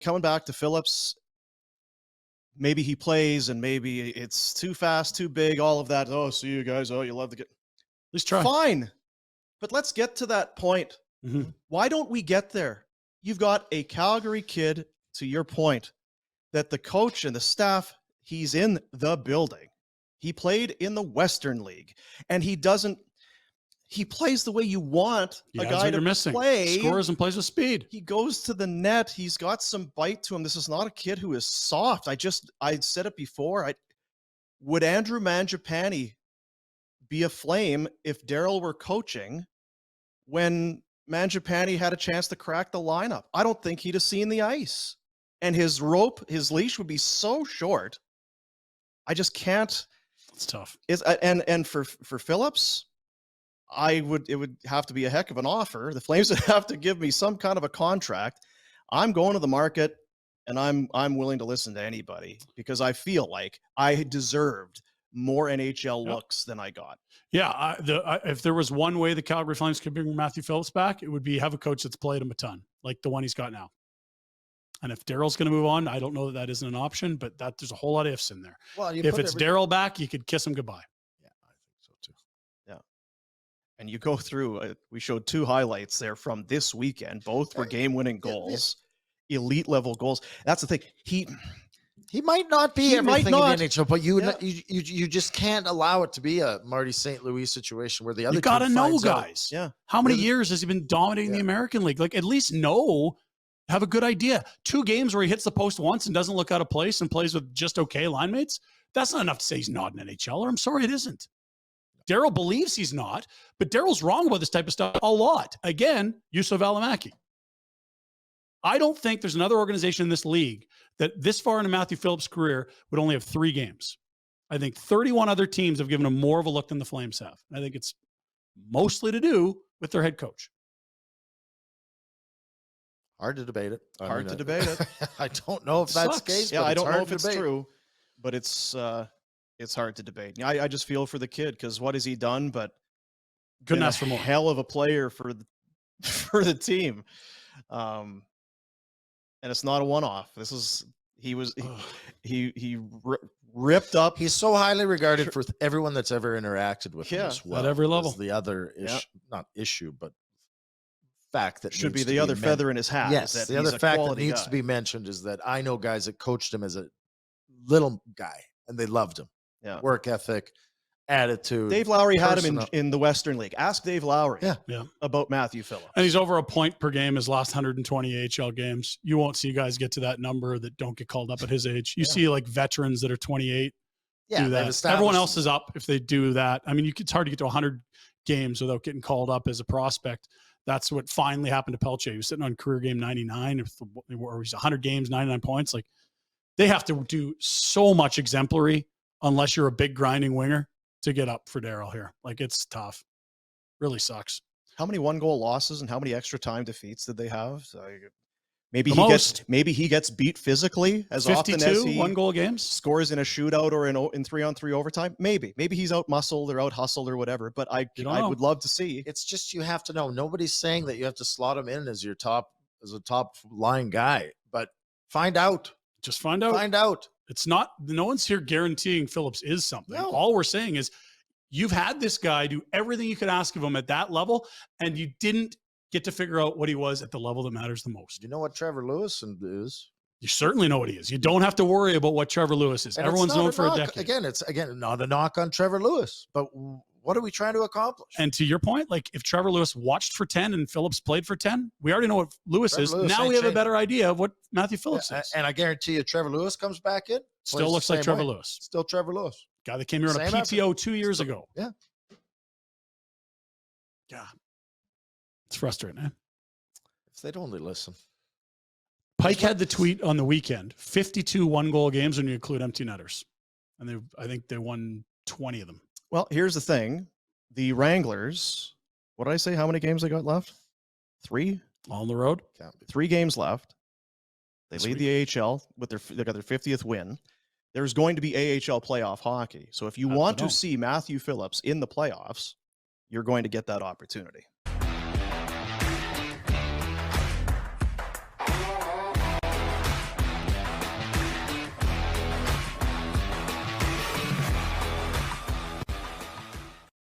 coming back to Phillips, maybe he plays and maybe it's too fast, too big, all of that. Oh, see you guys. Oh, you love to get. At least try. Fine. But let's get to that point. Mm-hmm. Why don't we get there? You've got a Calgary kid, to your point, that the coach and the staff, he's in the building. He played in the Western League, and he plays the way you want a guy to play. Scores and plays with speed. He goes to the net. He's got some bite to him. This is not a kid who is soft. I said it before. Would Andrew Mangiapane be a Flame if Daryl were coaching when Mangiapane had a chance to crack the lineup? I don't think he'd have seen the ice. And his leash would be so short. I just can't. It's tough. And for Phillips, it would have to be a heck of an offer. The Flames would have to give me some kind of a contract. I'm going to the market, and I'm willing to listen to anybody because I feel like I deserved more NHL looks than I got. Yeah, if there was one way the Calgary Flames could bring Matthew Phillips back, it would be have a coach that's played him a ton, like the one he's got now. And if Daryl's going to move on, I don't know that isn't an option, but there's a whole lot of ifs in there. Well, if it's Daryl back, you could kiss him goodbye. Yeah, I think so too. Yeah. And you go through, we showed 2 highlights there from this weekend. Both were game-winning goals, elite level goals. That's the thing. He might not be everything in the NHL, but you just can't allow it to be a Marty St. Louis situation where the other you got to know guys. Yeah. How many years has he been dominating the American League? Like, at least have a good idea. 2 games where he hits the post once and doesn't look out of place and plays with just okay line mates. That's not enough to say he's not an NHLer. I'm sorry, it isn't. Daryl believes he's not, but Daryl's wrong about this type of stuff a lot. Again, Juuso Välimäki. I don't think there's another organization in this league that this far into Matthew Phillips' career would only have 3 games. I think 31 other teams have given him more of a look than the Flames have. I think it's mostly to do with their head coach. Hard to debate it. Hard to debate it. I don't know if that's the case. Yeah, I don't know if it's true, but it's hard to debate. I just feel for the kid because what has he done? But couldn't ask for more. Hell of a player for the team. And it's not a one-off. He ripped up. He's so highly regarded for everyone that's ever interacted with him as well. At every level. The other not issue, but fact that should be the other feather in his hat. Yes, the other fact that needs to be mentioned is that I know guys that coached him as a little guy, and they loved him. Yeah, work ethic, attitude. Dave Lowry had him in the Western League. Ask Dave Lowry about Matthew Phillips. And he's over a point per game his last 120 AHL games. You won't see guys get to that number that don't get called up at his age. You see like veterans that are 28 do that. Everyone else is up if they do that. I mean, it's hard to get to 100 games without getting called up as a prospect. That's what finally happened to Pelche. He was sitting on career game 99, or he's 100 games, 99 points. Like, they have to do so much exemplary unless you're a big grinding winger to get up for Daryl here. Like, it's tough. Really sucks. How many 1-goal losses and how many extra time defeats did they have? So maybe he gets beat physically as often as he 1-goal games scores in a shootout or in 3-on-3 overtime. Maybe he's out muscled or out hustled or whatever. But I would love to see. It's just you have to know. Nobody's saying that you have to slot him in as a top line guy, but find out. Just find out. Find out. It's not. No one's here guaranteeing Phillips is something. No. All we're saying is you've had this guy do everything you could ask of him at that level, and you didn't get to figure out what he was at the level that matters the most. You know what Trevor Lewis is? You certainly know what he is. You don't have to worry about what Trevor Lewis is. And everyone's known for a decade. It's not a knock on Trevor Lewis, but what are we trying to accomplish? And to your point, like if Trevor Lewis watched for 10 and Phillips played for 10, we already know what Lewis is. Now we have a better idea of what Matthew Phillips is. And I guarantee you, Trevor Lewis comes back in. Still looks like Trevor Lewis. Still Trevor Lewis. Guy that came here on a PTO 2 years ago. Yeah. Yeah. It's frustrating, eh? If they'd only listen. Pike had the tweet on the weekend, 52 1-goal games when you include empty netters. And I think they won 20 of them. Well, here's the thing. The Wranglers, what did I say? How many games they got left? 3? On the road? 3 games left. They lead the AHL they got their 50th win. There's going to be AHL playoff hockey. So if you want to see Matthew Phillips in the playoffs, you're going to get that opportunity.